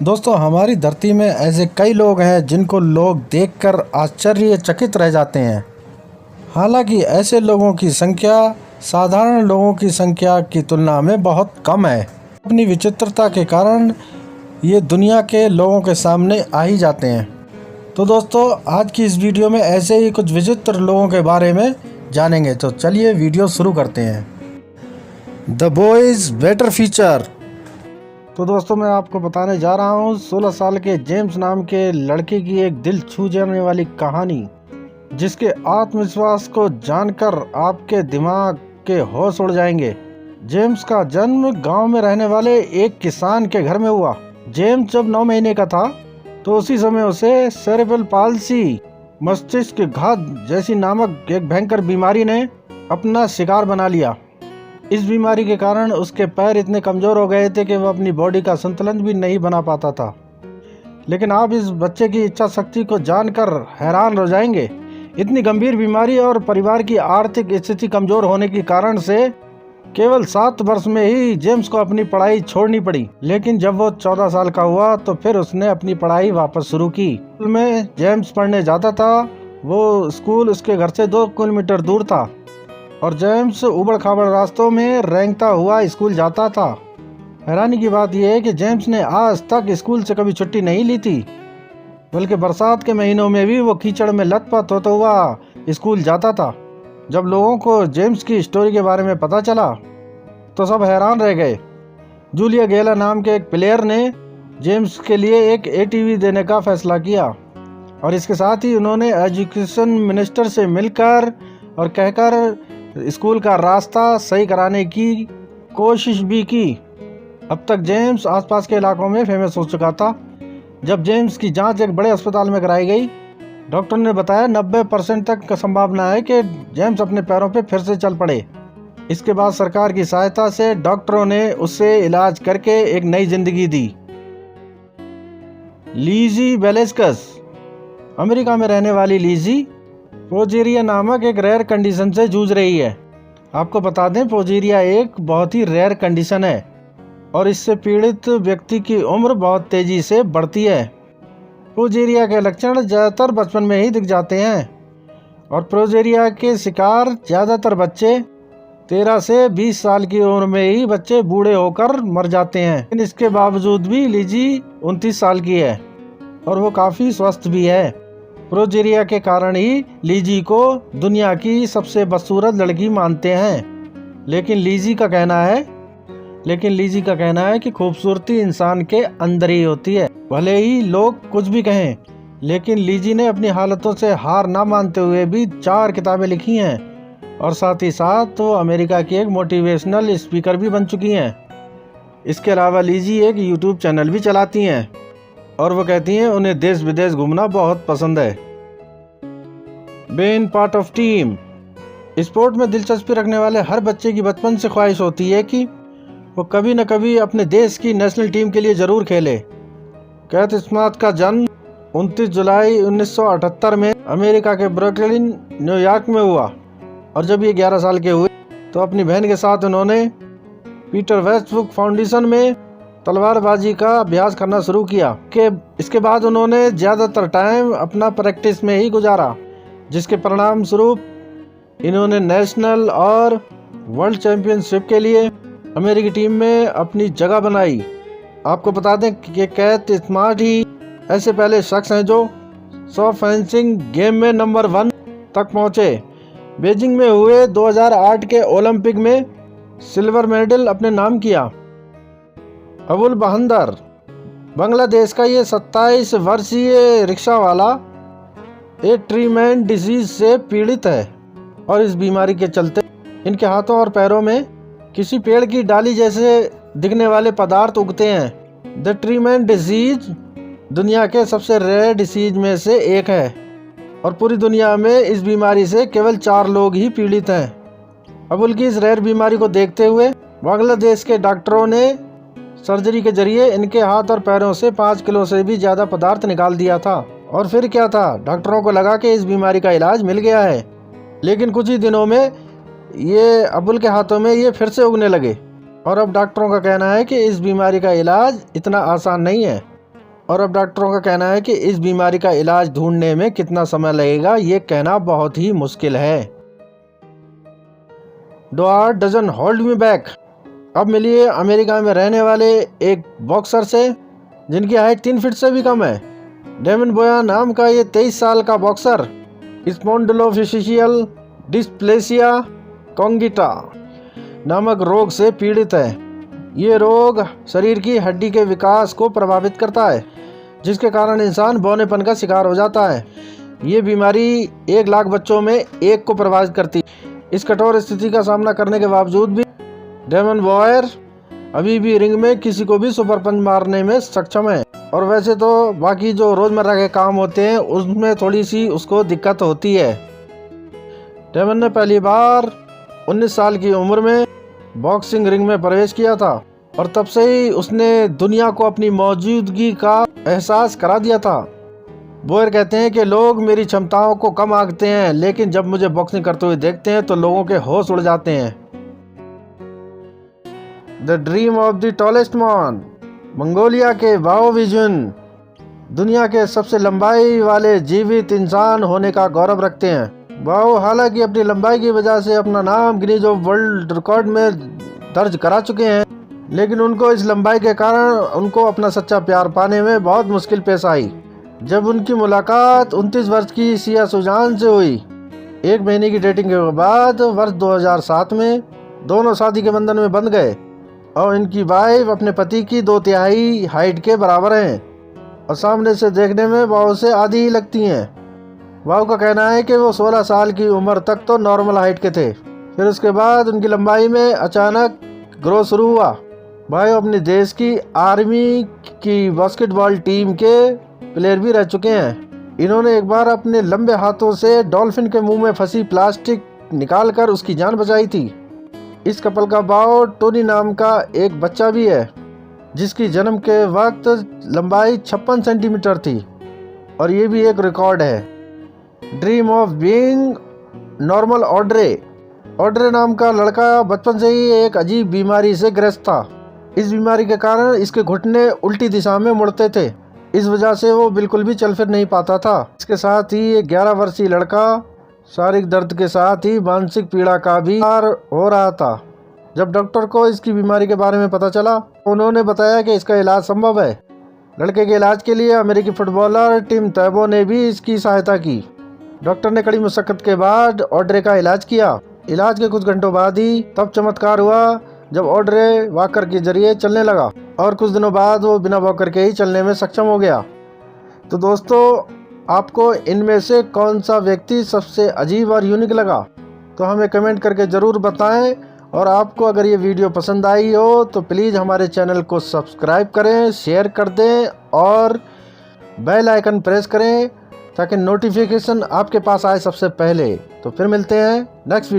दोस्तों, हमारी धरती में ऐसे कई लोग हैं जिनको लोग देखकर आश्चर्यचकित रह जाते हैं। हालांकि ऐसे लोगों की संख्या साधारण लोगों की संख्या की तुलना में बहुत कम है। अपनी विचित्रता के कारण ये दुनिया के लोगों के सामने आ ही जाते हैं। तो दोस्तों, आज की इस वीडियो में ऐसे ही कुछ विचित्र लोगों के बारे में जानेंगे। तो चलिए वीडियो शुरू करते हैं। The boys better feature. तो दोस्तों, मैं आपको बताने जा रहा हूँ 16 साल के जेम्स नाम के लड़के की एक दिल छू जाने वाली कहानी, जिसके आत्मविश्वास को जानकर आपके दिमाग के होश उड़ जाएंगे। जेम्स का जन्म गांव में रहने वाले एक किसान के घर में हुआ। जेम्स जब 9 महीने का था तो उसी समय उसे सेरेब्रल पाल्सी, मस्तिष्क घात जैसी नामक एक भयंकर बीमारी ने अपना शिकार बना लिया। इस बीमारी के कारण उसके पैर इतने कमज़ोर हो गए थे कि वह अपनी बॉडी का संतुलन भी नहीं बना पाता था। लेकिन आप इस बच्चे की इच्छा शक्ति को जानकर हैरान हो जाएंगे। इतनी गंभीर बीमारी और परिवार की आर्थिक स्थिति कमज़ोर होने के कारण से केवल 7 वर्ष में ही जेम्स को अपनी पढ़ाई छोड़नी पड़ी। लेकिन जब वो 14 साल का हुआ तो फिर उसने अपनी पढ़ाई वापस शुरू की। स्कूल में जेम्स पढ़ने जाता था। वो स्कूल उसके घर से 2 किलोमीटर दूर था और जेम्स उबड़ खाबड़ रास्तों में रेंगता हुआ स्कूल जाता था। हैरानी की बात यह है कि जेम्स ने आज तक स्कूल से कभी छुट्टी नहीं ली थी, बल्कि बरसात के महीनों में भी वो कीचड़ में लथपथ होता हुआ स्कूल जाता था। जब लोगों को जेम्स की स्टोरी के बारे में पता चला तो सब हैरान रह गए। जूलिया गेला नाम के एक प्लेयर ने जेम्स के लिए एक ATV देने का फैसला किया और इसके साथ ही उन्होंने एजुकेशन मिनिस्टर से मिलकर और कहकर स्कूल का रास्ता सही कराने की कोशिश भी की। अब तक जेम्स आसपास के इलाकों में फेमस हो चुका था। जब जेम्स की जांच एक बड़े अस्पताल में कराई गई, डॉक्टर ने बताया 90% तक का संभावना है कि जेम्स अपने पैरों पे फिर से चल पड़े। इसके बाद सरकार की सहायता से डॉक्टरों ने उससे इलाज करके एक नई जिंदगी दी। लीजी वेलेस्कस। अमेरिका में रहने वाली लीजी प्रोजेरिया नामक एक रेयर कंडीशन से जूझ रही है। आपको बता दें, प्रोजेरिया एक बहुत ही रेयर कंडीशन है और इससे पीड़ित व्यक्ति की उम्र बहुत तेजी से बढ़ती है। प्रोजेरिया के लक्षण ज़्यादातर बचपन में ही दिख जाते हैं और प्रोजेरिया के शिकार ज़्यादातर बच्चे 13 से 20 साल की उम्र में ही बच्चे बूढ़े होकर मर जाते हैं। लेकिन इसके बावजूद भी लीजी 29 साल की है और वो काफ़ी स्वस्थ भी है। प्रोजेरिया के कारण ही लीजी को दुनिया की सबसे बदसूरत लड़की मानते हैं। लेकिन लीजी का कहना है कि खूबसूरती इंसान के अंदर ही होती है। भले ही लोग कुछ भी कहें, लेकिन लीजी ने अपनी हालतों से हार ना मानते हुए भी 4 किताबें लिखी हैं और साथ ही साथ वो अमेरिका की एक मोटिवेशनल स्पीकर भी बन चुकी हैं। इसके अलावा लीजी एक YouTube चैनल भी चलाती हैं और वो कहती हैं उन्हें देश विदेश घूमना बहुत पसंद है। Being part of team. Sport में दिलचस्पी रखने वाले हर बच्चे की बचपन से ख्वाहिश होती है कि वो कभी न कभी अपने देश की नेशनल टीम के लिए ज़रूर खेले। कैथ स्मिथ का जन्म 29 जुलाई 1978 में अमेरिका के ब्रुकलिन, न्यूयॉर्क में हुआ और जब ये 11 साल के हुए तो अपनी बहन के साथ उन्होंने पीटर वेस्टब्रुक फाउंडेशन में तलवारबाजी का अभ्यास करना शुरू किया। इसके बाद उन्होंने ज़्यादातर टाइम अपना प्रैक्टिस में ही गुजारा, जिसके परिणाम स्वरूप इन्होंने नेशनल और वर्ल्ड चैंपियनशिप के लिए अमेरिकी टीम में अपनी जगह बनाई। आपको बता दें कि कैथ स्मिथ ही ऐसे पहले शख्स हैं जो 100 फेंसिंग गेम में नंबर 1 तक पहुंचे। बीजिंग में हुए 2008 के ओलंपिक में सिल्वर मेडल अपने नाम किया। अबुल बहंदर। बांग्लादेश का ये 27 वर्षीय रिक्शा वाला एक ट्रीमैन डिजीज से पीड़ित है और इस बीमारी के चलते इनके हाथों और पैरों में किसी पेड़ की डाली जैसे दिखने वाले पदार्थ उगते हैं। द ट्रीमैन डिजीज दुनिया के सबसे रेयर डिसीज में से एक है और पूरी दुनिया में इस बीमारी से केवल 4 लोग ही पीड़ित हैं। अबुल की इस रेयर बीमारी को देखते हुए बांग्लादेश के डॉक्टरों ने सर्जरी के जरिए इनके हाथ और पैरों से 5 किलो से भी ज़्यादा पदार्थ निकाल दिया था। और फिर क्या था, डॉक्टरों को लगा कि इस बीमारी का इलाज मिल गया है। लेकिन कुछ ही दिनों में ये अबुल के हाथों में ये फिर से उगने लगे और अब डॉक्टरों का कहना है कि इस बीमारी का इलाज इतना आसान नहीं है। और अब डॉक्टरों का कहना है कि इस बीमारी का इलाज ढूंढने में कितना समय लगेगा ये कहना बहुत ही मुश्किल है। The art doesn't hold me back. अब मिलिए अमेरिका में रहने वाले एक बॉक्सर से जिनकी हाइट 3 फीट से भी कम है। डेमन बोया नाम का ये 23 साल का बॉक्सर स्पॉन्डिलोफिशियल डिस्प्लेसिया कॉन्गिटा नामक रोग से पीड़ित है। ये रोग शरीर की हड्डी के विकास को प्रभावित करता है, जिसके कारण इंसान बौनेपन का शिकार हो जाता है। ये बीमारी 1 लाख बच्चों में 1 को प्रभावित करती है। इस कठोर स्थिति का सामना करने के बावजूद भी डेमन बॉयर अभी भी रिंग में किसी को भी सुपर पंच मारने में सक्षम है। और वैसे तो बाकी जो रोजमर्रा के काम होते हैं उसमें थोड़ी सी उसको दिक्कत होती है। डेमन ने पहली बार 19 साल की उम्र में बॉक्सिंग रिंग में प्रवेश किया था और तब से ही उसने दुनिया को अपनी मौजूदगी का एहसास करा दिया था। बोयर कहते हैं कि लोग मेरी क्षमताओं को कम आंकते हैं, लेकिन जब मुझे बॉक्सिंग करते हुए देखते हैं तो लोगों के होश उड़ जाते हैं। The dream of the tallest man. Mongolia के बाओ विजुन दुनिया के सबसे लंबाई वाले जीवित इंसान होने का गौरव रखते हैं। बाओ हालांकि अपनी लंबाई की वजह से अपना नाम गिनीज ऑफ वर्ल्ड रिकॉर्ड में दर्ज करा चुके हैं, लेकिन उनको इस लंबाई के कारण उनको अपना सच्चा प्यार पाने में बहुत मुश्किल पेश आई। जब उनकी मुलाकात 29 वर्ष की सिया सुजान से हुई, 1 महीने की डेटिंग के बाद वर्ष 2007 में दोनों शादी के बंधन में बंध गए और इनकी वाइफ अपने पति की 2/3 हाइट के बराबर हैं और सामने से देखने में वाओ से आधी ही लगती हैं। वाओ का कहना है कि वो 16 साल की उम्र तक तो नॉर्मल हाइट के थे, फिर उसके बाद उनकी लंबाई में अचानक ग्रो शुरू हुआ। भाई अपने देश की आर्मी की बास्केटबॉल टीम के प्लेयर भी रह चुके हैं। इन्होंने एक बार अपने लंबे हाथों से डॉल्फिन के मुंह में फंसी प्लास्टिक निकालकर उसकी जान बचाई थी। इस कपल का बाओ टोनी नाम का एक बच्चा भी है, जिसकी जन्म के वक्त लंबाई 56 सेंटीमीटर थी और ये भी एक रिकॉर्ड है। Dream of being normal. Audrey नाम का लड़का बचपन से ही एक अजीब बीमारी से ग्रस्त था। इस बीमारी के कारण इसके घुटने उल्टी दिशा में मुड़ते थे, इस वजह से वो बिल्कुल भी चल फिर नहीं पाता था। इसके साथ ही एक 11 वर्षीय लड़का शारीरिक दर्द के साथ ही मानसिक पीड़ा का भी शिकार हो रहा था। जब डॉक्टर को इसकी बीमारी के बारे में पता चला, उन्होंने बताया कि इसका इलाज संभव है। लड़के के इलाज के लिए अमेरिकी फुटबॉलर टिम तैबो ने भी इसकी सहायता की। डॉक्टर ने कड़ी मुशक्कत के बाद ऑड्रे का इलाज किया। इलाज के कुछ घंटों बाद ही तब चमत्कार हुआ जब ऑड्रे वॉकर के जरिए चलने लगा और कुछ दिनों बाद वो बिना वॉकर के ही चलने में सक्षम हो गया। तो दोस्तों, आपको इनमें से कौन सा व्यक्ति सबसे अजीब और यूनिक लगा, तो हमें कमेंट करके ज़रूर बताएं। और आपको अगर ये वीडियो पसंद आई हो तो प्लीज़ हमारे चैनल को सब्सक्राइब करें, शेयर कर दें और बेल आइकन प्रेस करें ताकि नोटिफिकेशन आपके पास आए सबसे पहले। तो फिर मिलते हैं नेक्स्ट वीडियो।